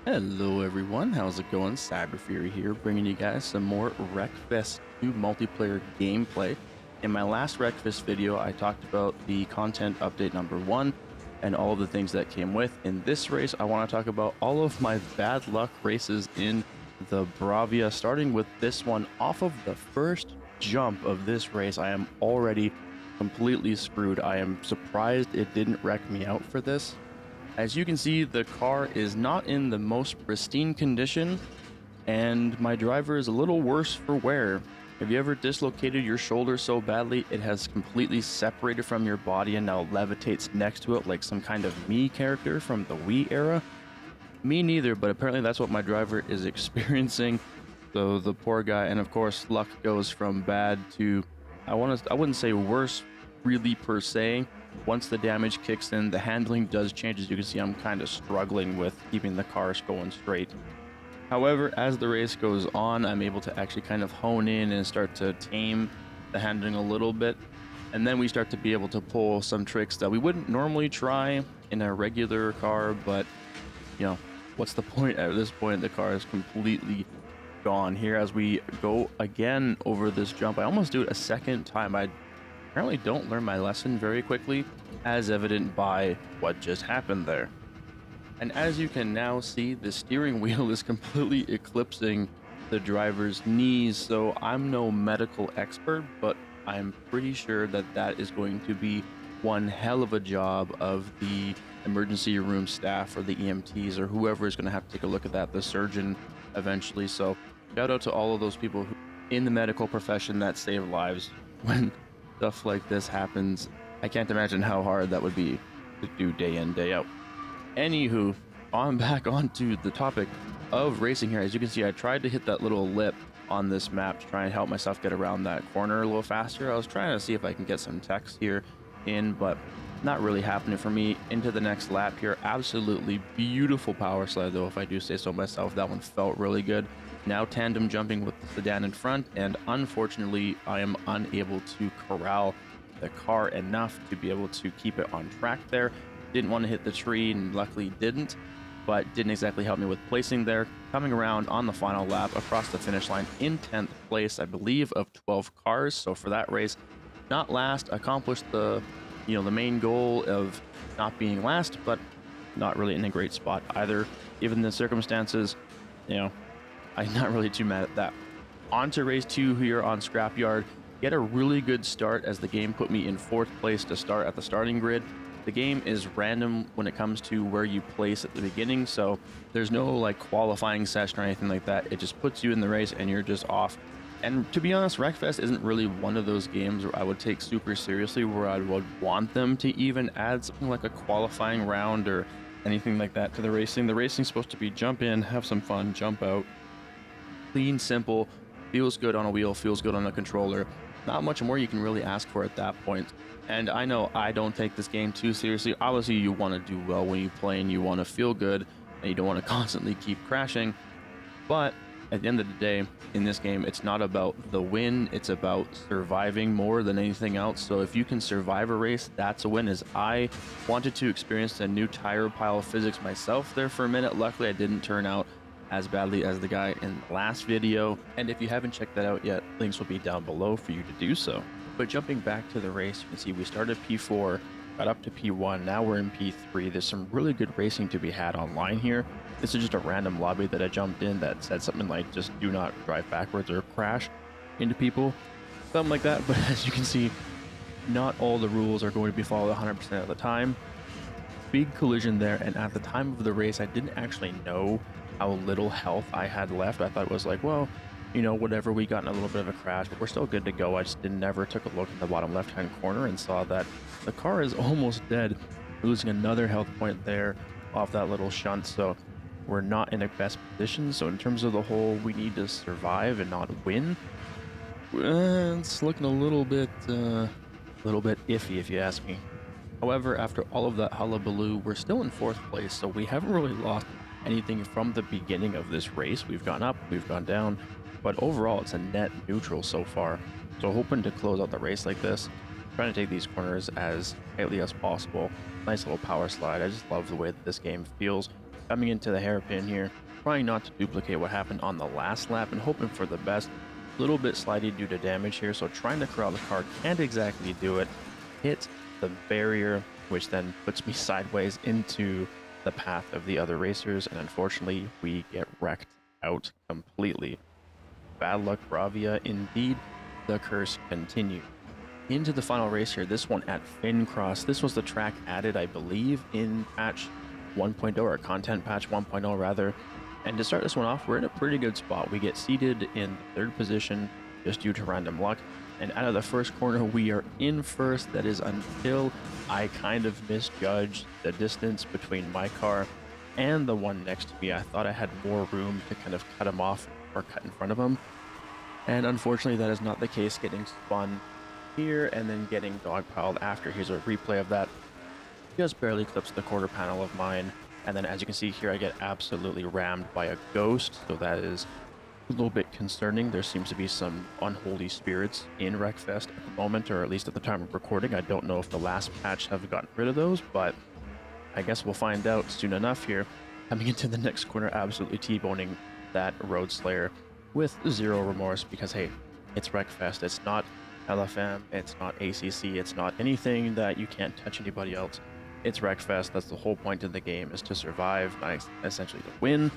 Hello everyone, how's it going? Cyberfury here, bringing you guys some more Wreckfest 2 multiplayer gameplay. In my last Wreckfest video, I talked about the content update number 1 and all of the things that came with. In this race, I want to talk about all of my bad luck races in the Bravion, starting with this one. Off of the first jump of this race, I am already completely screwed. I am surprised it didn't wreck me out for this. As you can see, the car is not in the most pristine condition, and my driver is a little worse for wear. Have you ever dislocated your shoulder so badly it has completely separated from your body and now levitates next to it like some kind of Mii character from the Wii era? Me neither, but apparently that's what my driver is experiencing. So the poor guy, and of course luck goes from bad to, I wouldn't say worse really per se. Once the damage kicks in, the handling does change. As you can see, I'm kind of struggling with keeping the cars going straight. However, as the race goes on, I'm able to actually kind of hone in and start to tame the handling a little bit. And then we start to be able to pull some tricks that we wouldn't normally try in a regular car, but you know, what's the point at this point? The car is completely gone. Here as we go again over this jump, I almost do it a second time. I apparently don't learn my lesson very quickly, as evident by what just happened there. And as you can now see, the steering wheel is completely eclipsing the driver's knees, so I'm no medical expert, but I'm pretty sure that that is going to be one hell of a job of the emergency room staff or the EMTs or whoever is going to have to take a look at that, the surgeon eventually. So shout out to all of those people who, in the medical profession, that save lives when stuff like this happens. I can't imagine how hard that would be to do day in, day out. Anywho, back onto the topic of racing here. As you can see, I tried to hit that little lip on this map to try and help myself get around that corner a little faster. I was trying to see if I can get some text here in, but not really happening for me. Into the next lap here. Absolutely beautiful power slide though, if I do say so myself. That one felt really good. Now tandem jumping with the sedan in front, and unfortunately I am unable to corral the car enough to be able to keep it on track there. Didn't want to hit the tree and luckily didn't, but didn't exactly help me with placing there. Coming around on the final lap across the finish line in 10th place, I believe, of 12 cars. So for that race, not last, accomplished the main goal of not being last, but not really in a great spot either, given the circumstances. I'm not really too mad at that. On to race 2 here on Scrapyard. Get a really good start as the game put me in 4th place to start at the starting grid. The game is random when it comes to where you place at the beginning, so there's no like qualifying session or anything like that. It just puts you in the race and you're just off. And to be honest, Wreckfest isn't really one of those games where I would take super seriously, where I would want them to even add something like a qualifying round or anything like that to the racing. The racing's supposed to be jump in, have some fun, jump out. Clean, simple, feels good on a wheel, feels good on a controller. Not much more you can really ask for at that point. And I know I don't take this game too seriously. Obviously, you want to do well when you play and you want to feel good and you don't want to constantly keep crashing. But at the end of the day, in this game, it's not about the win. It's about surviving more than anything else. So if you can survive a race, that's a win. As I wanted to experience a new tire pile physics myself there for a minute. Luckily, I didn't turn out as badly as the guy in the last video. And if you haven't checked that out yet, links will be down below for you to do so. But jumping back to the race, you can see we started P4, got up to P1, now we're in P3. There's some really good racing to be had online here. This is just a random lobby that I jumped in that said something like, just do not drive backwards or crash into people. Something like that, but as you can see, not all the rules are going to be followed 100% of the time. Big collision there, and at the time of the race, I didn't actually know how little health I had left. I thought it was like, well, whatever, we got in a little bit of a crash, but we're still good to go. I just never took a look in the bottom left-hand corner and saw that the car is almost dead, losing another health point there off that little shunt. So we're not in the best position. So in terms of the whole, we need to survive and not win. It's looking a little bit iffy, if you ask me. However, after all of that hullabaloo, we're still in 4th place, so we haven't really lost anything from the beginning of this race. We've gone up, we've gone down, but overall it's a net neutral so far. So hoping to close out the race like this. trying to take these corners as tightly as possible. Nice little power slide. I just love the way that this game feels. Coming into the hairpin here, trying not to duplicate what happened on the last lap and hoping for the best. Little bit slidey due to damage here, so trying to corral the car, can't exactly do it. Hit the barrier, which then puts me sideways into the path of the other racers, and unfortunately we get wrecked out completely. Bad luck, Bravion. Indeed, the curse continued. Into the final race here, this one at Fincross. This was the track added, I believe, in patch 1.0, or content patch 1.0 rather. And to start this one off, we're in a pretty good spot. We get seated in third position just due to random luck. And out of the first corner, we are in first. That is until I kind of misjudged the distance between my car and the one next to me. I thought I had more room to kind of cut him off or cut in front of him. And unfortunately, that is not the case. Getting spun here and then getting dogpiled after. Here's a replay of that. Just barely clips the quarter panel of mine. And then as you can see here, I get absolutely rammed by a ghost. So that is a little bit concerning. There seems to be some unholy spirits in Wreckfest at the moment, or at least at the time of recording. I don't know if the last patch have gotten rid of those, but I guess we'll find out soon enough here. Coming into the next corner, absolutely T-boning that Road Slayer with zero remorse, because hey, it's Wreckfest. It's not LFM, it's not ACC, it's not anything that you can't touch anybody else. It's Wreckfest. That's the whole point of the game, is to survive, not essentially to win.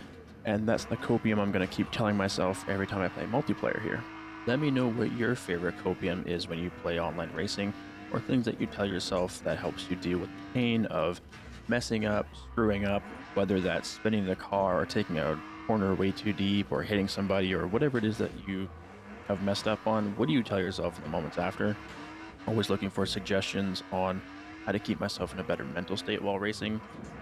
And that's the copium I'm going to keep telling myself every time I play multiplayer here. Let me know what your favorite copium is when you play online racing, or things that you tell yourself that helps you deal with the pain of messing up, screwing up, whether that's spinning the car or taking a corner way too deep or hitting somebody or whatever it is that you have messed up on. What do you tell yourself in the moments after? Always looking for suggestions on how to keep myself in a better mental state while racing.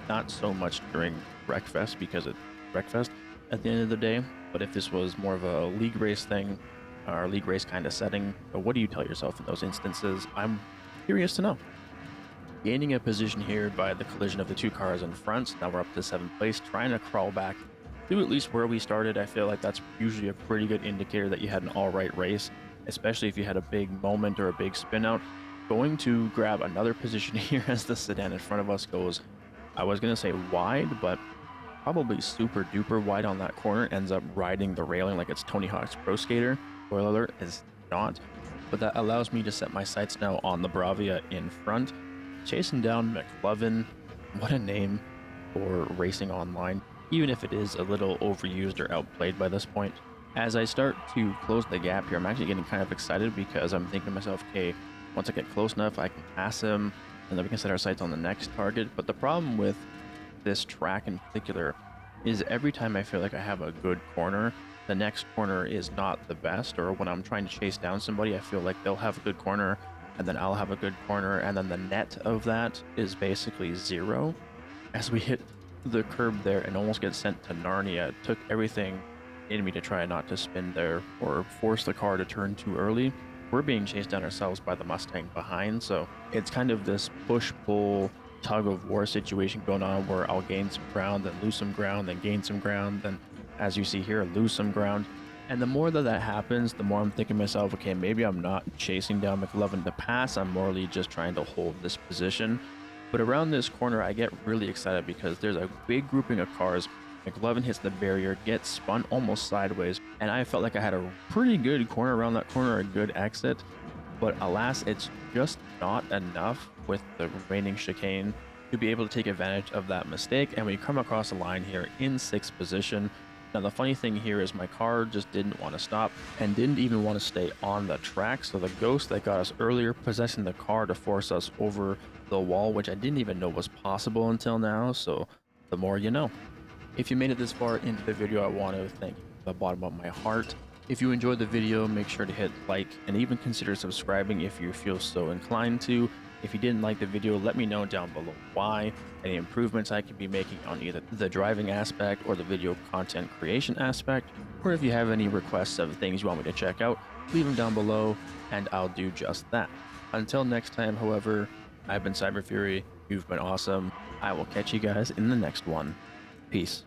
Not so much during Wreckfest, because it's Wreckfest at the end of the day, but if this was more of a league race thing, or league race kind of setting, what do you tell yourself in those instances? I'm curious to know. Gaining a position here by the collision of the two cars in front. Now we're up to 7th place, trying to crawl back to at least where we started. I feel like that's usually a pretty good indicator that you had an alright race, especially if you had a big moment or a big spin out. Going to grab another position here as the sedan in front of us goes, I was going to say wide, but probably super duper wide on that corner, ends up riding the railing like it's Tony Hawk's Pro Skater. Spoiler alert, is not. But that allows me to set my sights now on the Bravion in front. Chasing down McLovin. What a name for racing online, even if it is a little overused or outplayed by this point. As I start to close the gap here, I'm actually getting kind of excited, because I'm thinking to myself, okay, once I get close enough, I can pass him, and then we can set our sights on the next target. But the problem with this track in particular is every time I feel like I have a good corner, the next corner is not the best. Or when I'm trying to chase down somebody, I feel like they'll have a good corner, and then I'll have a good corner, and then the net of that is basically zero. As we hit the curb there and almost get sent to Narnia, it took everything in me to try not to spin there or force the car to turn too early. We're being chased down ourselves by the Mustang behind, so it's kind of this push-pull tug-of-war situation going on, where I'll gain some ground, then lose some ground, then gain some ground, then, as you see here, lose some ground. And the more that happens, the more I'm thinking to myself, okay, maybe I'm not chasing down McLovin to pass, I'm morally just trying to hold this position. But around this corner, I get really excited, because there's a big grouping of cars. McLovin hits the barrier, gets spun almost sideways, and I felt like I had a pretty good corner around that corner, a good exit. But alas, it's just not enough with the remaining chicane to be able to take advantage of that mistake, and we come across the line here in 6th position. Now the funny thing here is my car just didn't want to stop and didn't even want to stay on the track, so the ghost that got us earlier possessing the car to force us over the wall, which I didn't even know was possible until now, so the more you know. If you made it this far into the video, I want to thank you from the bottom of my heart. If you enjoyed the video, make sure to hit like and even consider subscribing if you feel so inclined to. If you didn't like the video, let me know down below why, any improvements I could be making on either the driving aspect or the video content creation aspect, or if you have any requests of things you want me to check out, leave them down below and I'll do just that. Until next time, however, I've been Cyber Fury, you've been awesome. I will catch you guys in the next one. Peace.